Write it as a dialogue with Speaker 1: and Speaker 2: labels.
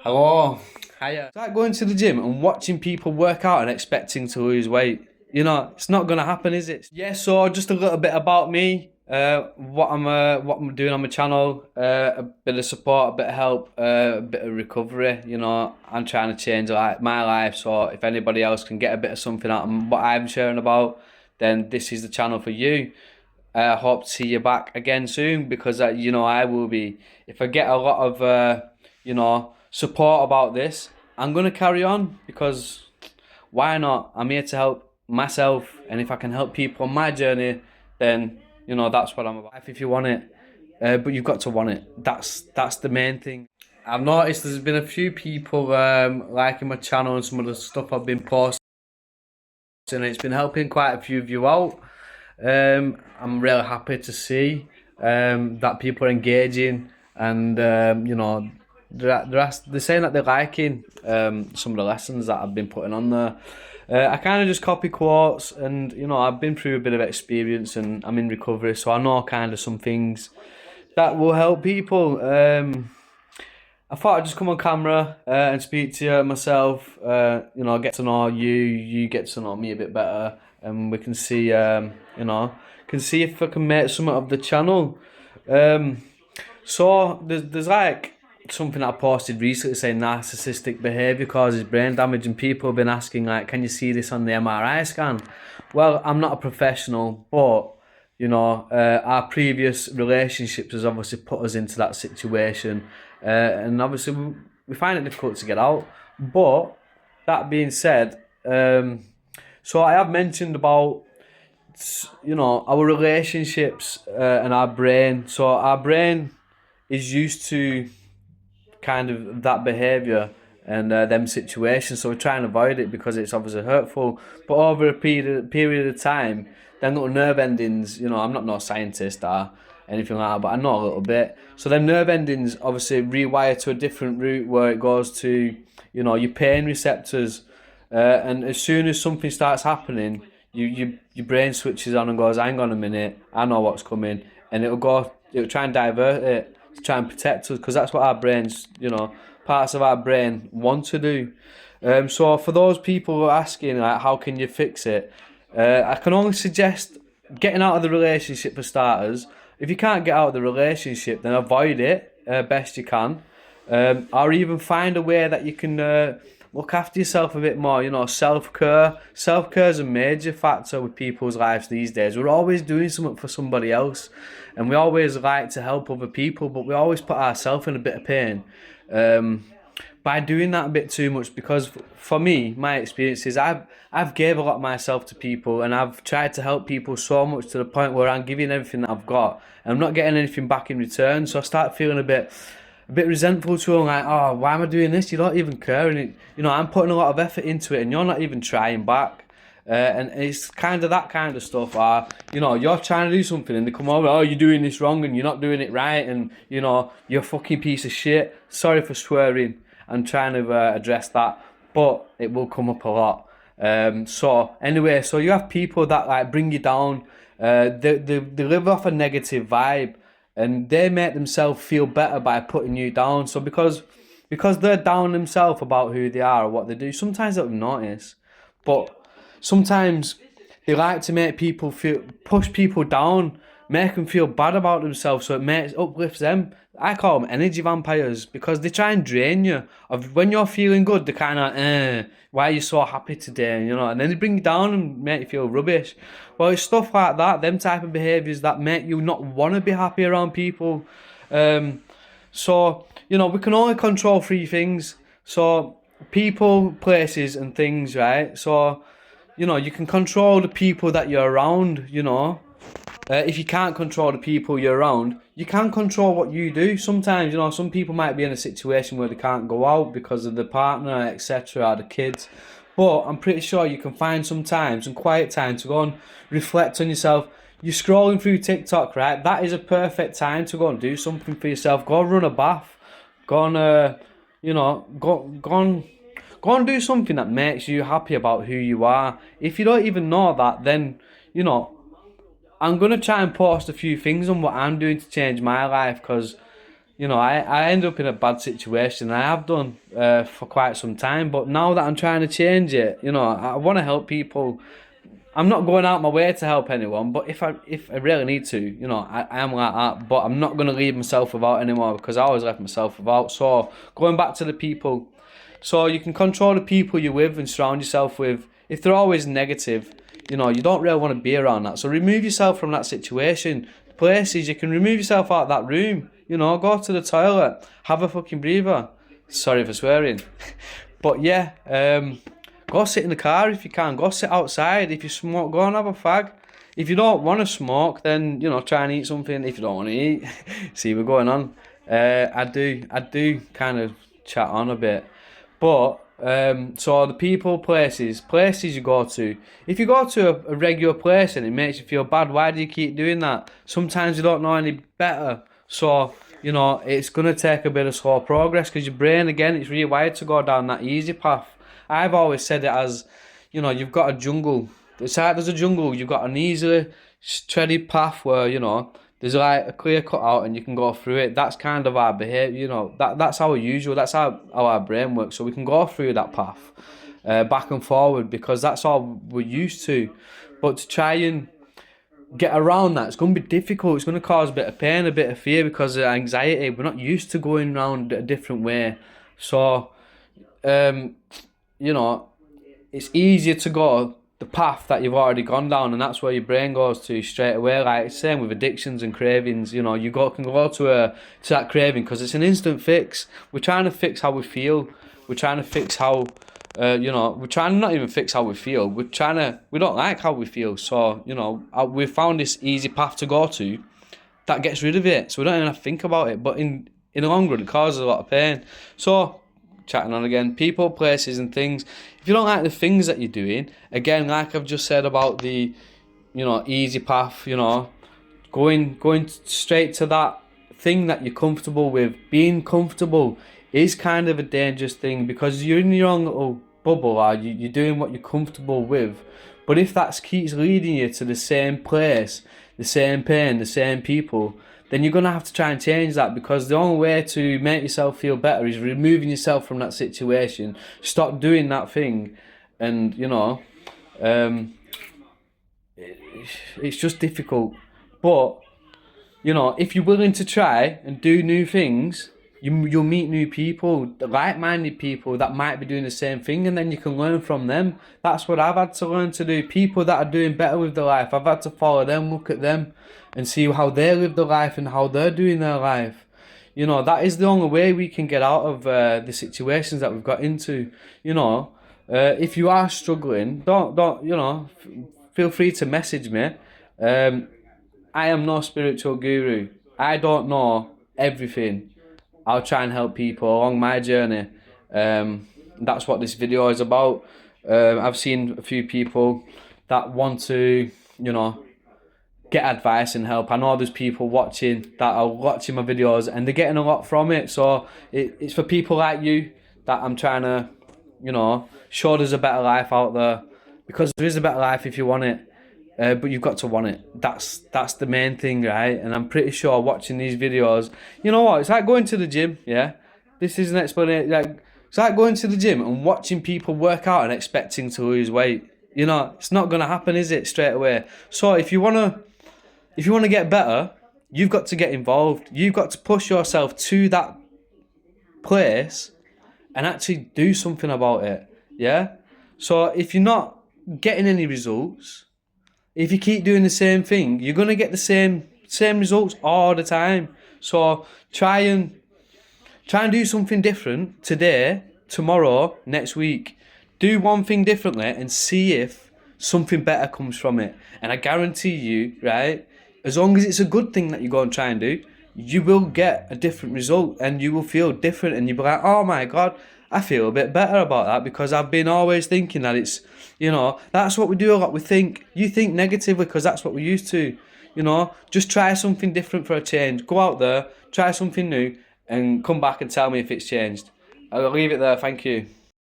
Speaker 1: Hello. Hiya. It's like going to the gym and watching people work out and expecting to lose weight. It's not gonna happen, is it? Yeah. So just a little bit about me. What I'm doing on my channel. A bit of support, a bit of help, a bit of recovery. I'm trying to change my life. So if anybody else can get a bit of something out of what I'm sharing about, then this is the channel for you. I hope to see you back again soon because I will be. If I get a lot of support about this, I'm gonna carry on because why not? I'm here to help myself, and if I can help people on my journey, then that's what I'm about. If you want it, but you've got to want it. That's the main thing. I've noticed there's been a few people liking my channel and some of the stuff I've been posting, and it's been helping quite a few of you out. I'm really happy to see that people are engaging and they're saying that they're liking some of the lessons that I've been putting on there. I kind of just copy quotes, and I've been through a bit of experience and I'm in recovery, so I know kind of some things that will help people. I thought I'd just come on camera and speak to you myself. Get to know you. You get to know me a bit better, and we can see. Can see if I can make something of the channel. So there's like something that I posted recently saying narcissistic behaviour causes brain damage, and people have been asking like, can you see this on the MRI scan? Well, I'm not a professional, but our previous relationships has obviously put us into that situation, and obviously we find it difficult to get out. But that being said, so I have mentioned about our relationships and our brain. So our brain is used to kind of that behaviour and them situations, so we try and avoid it because it's obviously hurtful. But over a period of time, them little nerve endings, I'm not no scientist or anything like that, but I know a little bit. So them nerve endings obviously rewire to a different route where it goes to your pain receptors, and as soon as something starts happening, your brain switches on and goes, hang on a minute, I know what's coming, and it'll try and divert it to try and protect us, because that's what our brains, parts of our brain want to do. So for those people who are asking, like, how can you fix it? I can only suggest getting out of the relationship for starters. If you can't get out of the relationship, then avoid it best you can, or even find a way that you can look after yourself a bit more. Self-care. Self-care is a major factor with people's lives these days. We're always doing something for somebody else, and we always like to help other people, but we always put ourselves in a bit of pain by doing that a bit too much. Because for me, my experience is I've gave a lot of myself to people, and I've tried to help people so much to the point where I'm giving everything that I've got, and I'm not getting anything back in return. So I start feeling a bit resentful to them, like, oh, why am I doing this? You don't even care, and I'm putting a lot of effort into it, and you're not even trying back. And it's kind of that kind of stuff. Or you're trying to do something, and they come over, oh, you're doing this wrong, and you're not doing it right, and you're a fucking piece of shit. Sorry for swearing. I'm trying to address that, but it will come up a lot. So anyway, so you have people that like bring you down. They live off a negative vibe, and they make themselves feel better by putting you down. So because they're down themselves about who they are or what they do, sometimes they don't notice, but sometimes they like to make people push people down, make them feel bad about themselves, so it uplifts them. I call them energy vampires, because they try and drain you. Of when you're feeling good, they kind of, why are you so happy today? And then they bring you down and make you feel rubbish. Well, it's stuff like that, them type of behaviours that make you not want to be happy around people. So, we can only control three things. So, people, places, and things, right? So, you can control the people that you're around, if you can't control the people you're around, you can control what you do. Sometimes, some people might be in a situation where they can't go out because of the partner, etc., or the kids. But I'm pretty sure you can find some quiet time to go and reflect on yourself. You're scrolling through TikTok, right? That is a perfect time to go and do something for yourself. Go run a bath. Go and, go and do something that makes you happy about who you are. If you don't even know that, then, I'm going to try and post a few things on what I'm doing to change my life, because, you know, I end up in a bad situation. I have done for quite some time, but now that I'm trying to change it, you know, I want to help people. I'm not going out my way to help anyone, but if I really need to, you know, I am like that. But I'm not going to leave myself without anymore, because I always left myself without. So going back to the people, so you can control the people you're with and surround yourself with. If they're always negative, you know, you don't really want to be around that. So remove yourself from that situation. Places you can remove yourself out of that room. You know, go to the toilet, have a fucking breather. Sorry for swearing, but yeah. Go sit in the car if you can. Go sit outside. If you smoke, go and have a fag. If you don't want to smoke, then, you know, try and eat something. If you don't want to eat, see what's going on. I do kind of chat on a bit. But, so the people, places you go to. If you go to a regular place and it makes you feel bad, why do you keep doing that? Sometimes you don't know any better. So, you know, it's going to take a bit of slow progress, because your brain, again, it's rewired to go down that easy path. I've always said it as, you know, you've got a jungle. It's like there's a jungle. You've got an easily treaded path where, you know, there's like a clear cut out and you can go through it. That's kind of our behaviour, you know. That's our usual. That's how our brain works. So we can go through that path back and forward, because that's all we're used to. But to try and get around that, it's going to be difficult. It's going to cause a bit of pain, a bit of fear, because of anxiety. We're not used to going around a different way. So, you know, it's easier to go the path that you've already gone down, and that's where your brain goes to straight away. Like, same with addictions and cravings. You know, you can go to that craving because it's an instant fix. We're trying to fix how we feel. We're trying to fix how, you know, we're trying to not even fix how we feel. We don't like how we feel. So, you know, we've found this easy path to go to that gets rid of it. So we don't even have to think about it. But in the long run, it causes a lot of pain. So, chatting on again, people, places and things. If you don't like the things that you're doing, again, like I've just said about the, you know, easy path, you know, going straight to that thing that you're comfortable with. Being comfortable is kind of a dangerous thing, because you're in your own little bubble, or you're doing what you're comfortable with. But if that keeps leading you to the same place, the same pain, the same people, then you're going to have to try and change that, because the only way to make yourself feel better is removing yourself from that situation. Stop doing that thing. And, you know, it's just difficult. But, you know, if you're willing to try and do new things, you'll meet new people, like-minded people that might be doing the same thing, and then you can learn from them. That's what I've had to learn to do. People that are doing better with their life, I've had to follow them, look at them, and see how they live their life and how they're doing their life. You know, that is the only way we can get out of the situations that we've got into. You know, if you are struggling, don't you know, feel free to message me. I am no spiritual guru. I don't know everything. I'll try and help people along my journey. That's what this video is about. I've seen a few people that want to, you know, get advice and help. I know there's people watching that are watching my videos and they're getting a lot from it. So it's for people like you that I'm trying to, you know, show there's a better life out there, because there is a better life if you want it. But you've got to want it. That's the main thing, right? And I'm pretty sure watching these videos, you know what? It's like going to the gym, yeah? This is an explanation. Like, it's like going to the gym and watching people work out and expecting to lose weight. You know, it's not going to happen, is it, straight away? So if you want to get better, you've got to get involved. You've got to push yourself to that place and actually do something about it, yeah? So if you're not getting any results, if you keep doing the same thing, you're going to get the same results all the time. So try and do something different today, tomorrow, next week. Do one thing differently and see if something better comes from it. And I guarantee you, right, as long as it's a good thing that you go and try and do, you will get a different result and you will feel different, and you'll be like, oh my God, I feel a bit better about that, because I've been always thinking that it's, you know, that's what we do a lot. You think negatively because that's what we're used to. You know, just try something different for a change. Go out there, try something new, and come back and tell me if it's changed. I'll leave it there. Thank you.